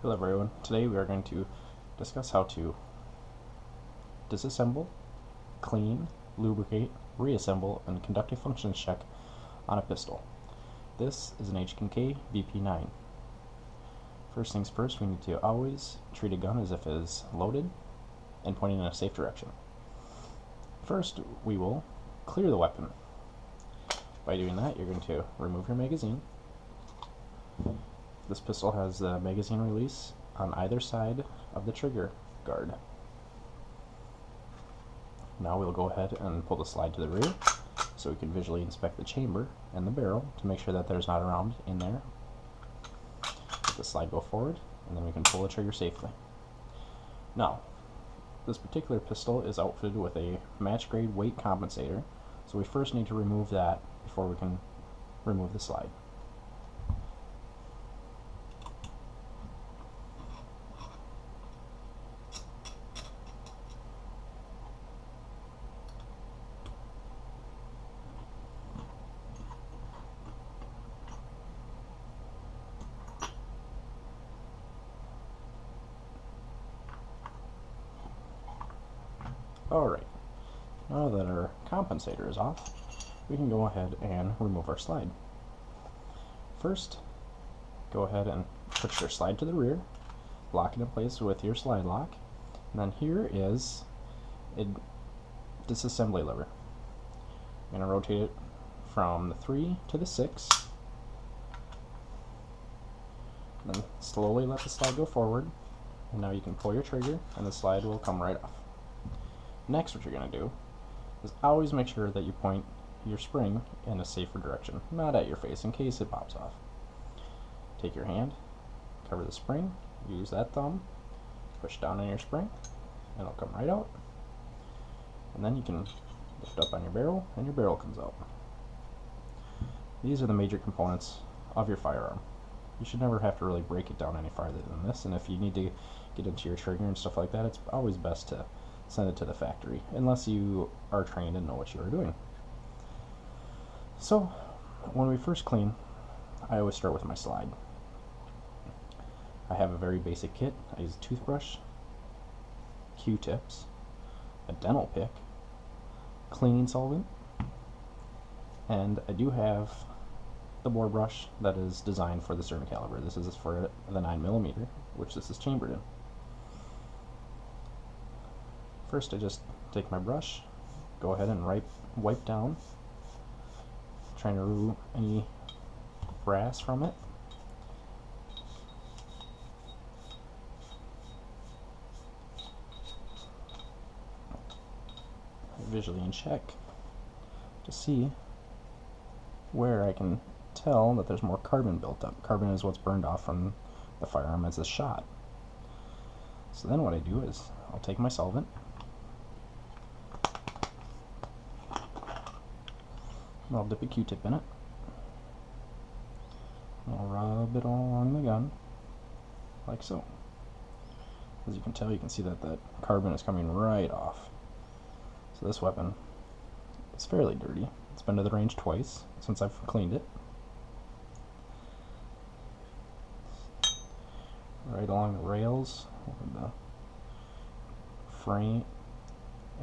Hello everyone, today we are going to discuss how to disassemble, clean, lubricate, reassemble, and conduct a functions check on a pistol. This is an ASchlie VP9. First things first, we need to always treat a gun as if it is loaded and pointing in a safe direction. First, we will clear the weapon. By doing that, you're going to remove your magazine. This pistol has the magazine release on either side of the trigger guard. Now we'll go ahead and pull the slide to the rear so we can visually inspect the chamber and the barrel to make sure that there's not a round in there. Let the slide go forward and then we can pull the trigger safely. Now, this particular pistol is outfitted with a match grade weight compensator, so we first need to remove that before we can remove the slide. Alright, now that our compensator is off, we can go ahead and remove our slide. First, go ahead and push your slide to the rear, lock it in place with your slide lock, and then here is a disassembly lever. I'm going to rotate it from the 3 to the 6, and then slowly let the slide go forward, and now you can pull your trigger and the slide will come right off. Next, what you're going to do is always make sure that you point your spring in a safer direction, not at your face in case it pops off. Take your hand, cover the spring, use that thumb, push down on your spring, and it'll come right out. And then you can lift up on your barrel, and your barrel comes out. These are the major components of your firearm. You should never have to really break it down any farther than this, and if you need to get into your trigger and stuff like that, it's always best to send it to the factory, unless you are trained and know what you are doing. So, when we first clean, I always start with my slide. I have a very basic kit. I use a toothbrush, Q-tips, a dental pick, cleaning solvent, and I do have the bore brush that is designed for the certain caliber. This is for the 9mm, which this is chambered in. First, I just take my brush, go ahead and wipe down, trying to remove any brass from it. Visually in check to see where I can tell that there's more carbon built up. Carbon is what's burned off from the firearm as a shot. So then what I do is I'll take my solvent, and I'll dip a Q-tip in it, and I'll rub it all along the gun, like so. As you can tell, you can see that that carbon is coming right off. So this weapon is fairly dirty. It's been to the range twice since I've cleaned it. Right along the rails, where the frame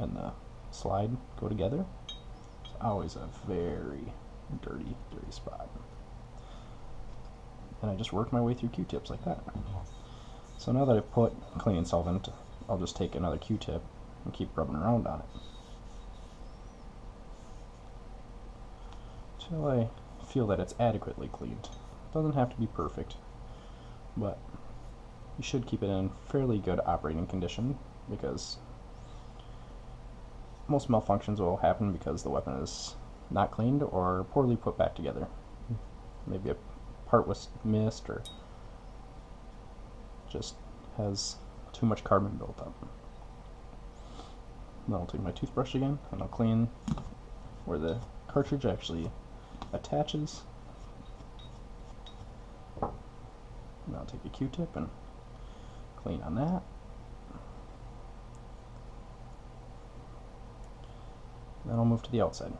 and the slide go together. It's always a very dirty spot. And I just work my way through Q-tips like that. So now that I've put cleaning solvent, I'll just take another Q-tip and keep rubbing around on it until I feel that it's adequately cleaned. It doesn't have to be perfect, but you should keep it in fairly good operating condition, because most malfunctions will happen because the weapon is not cleaned or poorly put back together. Maybe a part was missed or just has too much carbon built up. Then I'll take my toothbrush again and I'll clean where the cartridge actually attaches. And I'll take a Q-tip and clean on that. Then I'll move to the outside.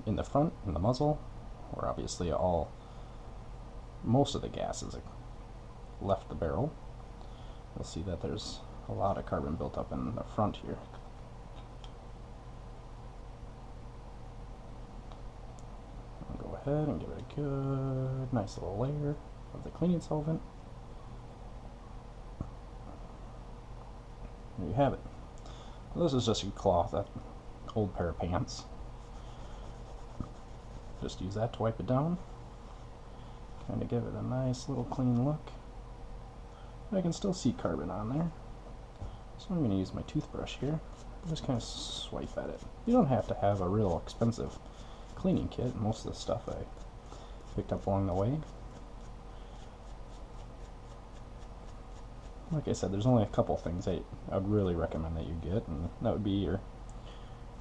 In the front, in the muzzle, we're obviously all most of the gases left the barrel. You'll see that there's a lot of carbon built up in the front here. I'll go ahead and give it a good, nice little layer of the cleaning solvent. There you have it. This is just a cloth, that old pair of pants. Just use that to wipe it down. Kind of give it a nice little clean look. I can still see carbon on there. So I'm going to use my toothbrush here. Just kind of swipe at it. You don't have to have a real expensive cleaning kit. Most of the stuff I picked up along the way. Like I said, there's only a couple things I would really recommend that you get, and that would be your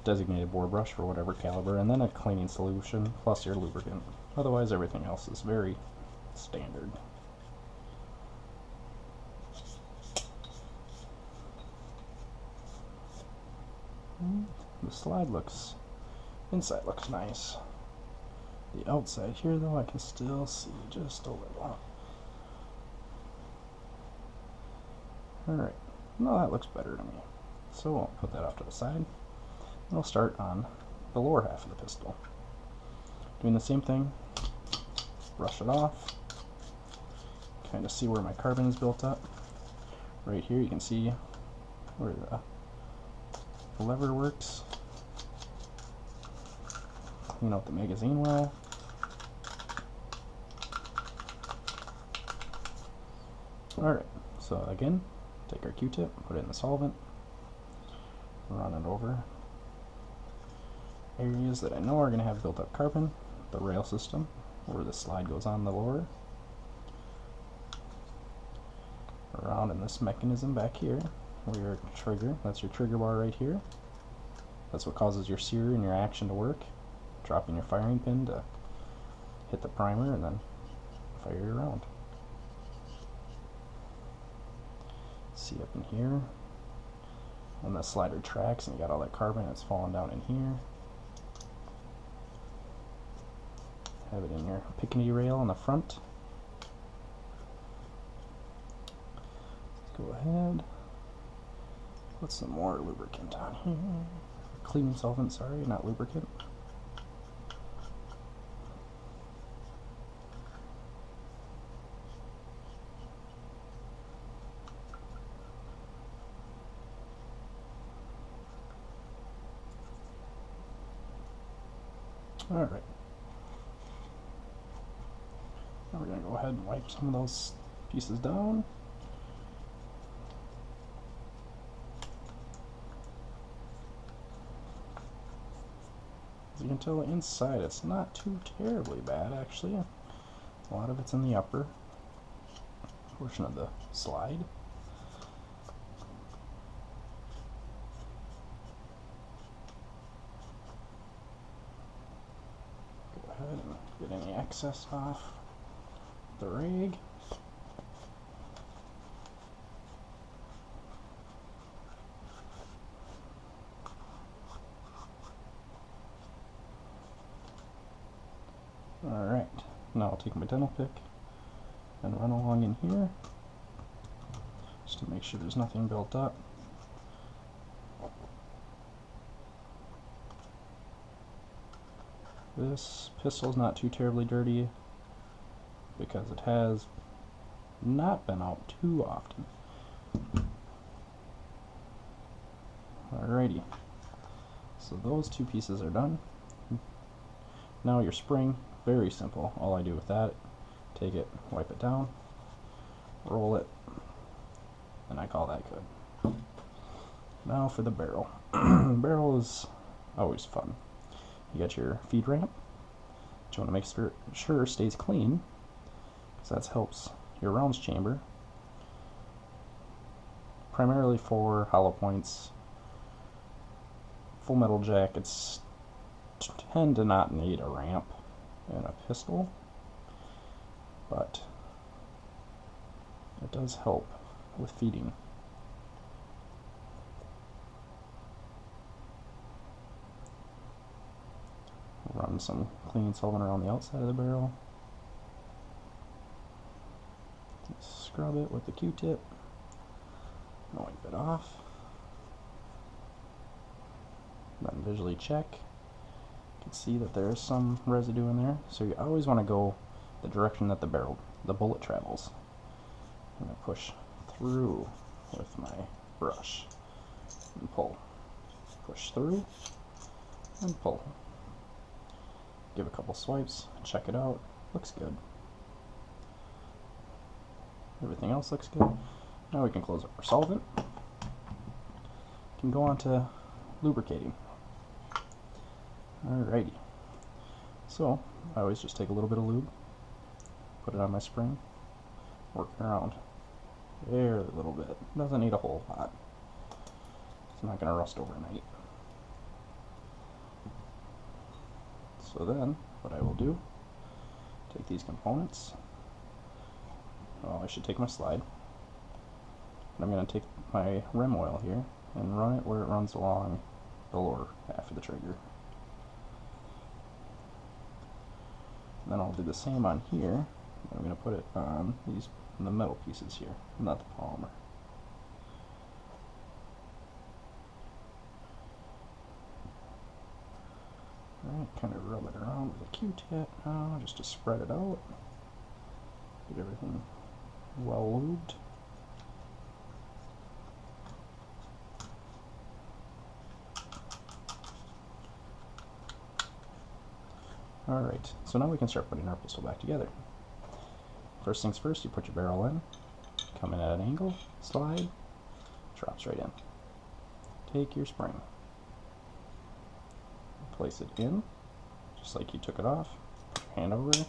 designated board brush for whatever caliber, and then a cleaning solution plus your lubricant. Otherwise, everything else is very standard. The slide looks, inside looks nice. The outside here, though, I can still see just a little. Alright, well, that looks better to me. So I'll put that off to the side. And I'll start on the lower half of the pistol. Doing the same thing, brush it off, kind of see where my carbon is built up. Right here you can see where the lever works. Clean out the magazine well. Alright, so again, take our Q-tip, put it in the solvent, run it over areas that I know are going to have built up carbon, the rail system, where the slide goes on the lower, around in this mechanism back here, where your trigger, that's your trigger bar right here. That's what causes your sear and your action to work, dropping your firing pin to hit the primer and then fire your round. See up in here, when the slider tracks and you got all that carbon, it's falling down in here. Have it in your picnic rail on the front. Let's go ahead, put some more lubricant on here. Cleaning solvent, sorry, not lubricant. Alright. Now we're going to go ahead and wipe some of those pieces down. As you can tell, inside it's not too terribly bad, actually. A lot of it's in the upper portion of the slide. Go ahead and get any excess off the rag. Alright, now I'll take my dental pick and run along in here just to make sure there's nothing built up. This pistol's not too terribly dirty because it has not been out too often. Alrighty, so those two pieces are done. Now your spring, very simple. All I do with that, take it, wipe it down, roll it, and I call that good. Now for the barrel. The barrel is always fun. You got your feed ramp, which you want to make sure stays clean, because that helps your rounds chamber, primarily for hollow points. Full metal jackets tend to not need a ramp in a pistol, but it does help with feeding. Run some cleaning solvent around the outside of the barrel. Scrub it with the Q-tip. Wipe it off. Then visually check. You can see that there is some residue in there, so you always want to go the direction that the bullet travels. I'm going to push through with my brush and pull. Push through and pull. Give a couple swipes, check it out. Looks good. Everything else looks good. Now we can close up our solvent. Can go on to lubricating. Alrighty. So I always just take a little bit of lube, put it on my spring, work it around. Very little bit. Doesn't need a whole lot. It's not going to rust overnight. So then, what I will do, take these components. Well, I should take my slide. And I'm going to take my rim oil here and run it where it runs along the lower half of the trigger. And then I'll do the same on here. I'm going to put it on the metal pieces here, not the polymer. Alright, kind of rub it around with a Q-tip now, just to spread it out. Get everything well lubed. Alright, so now we can start putting our pistol back together. First things first, you put your barrel in, come in at an angle, slide, drops right in. Take your spring, place it in, just like you took it off, put your hand over it,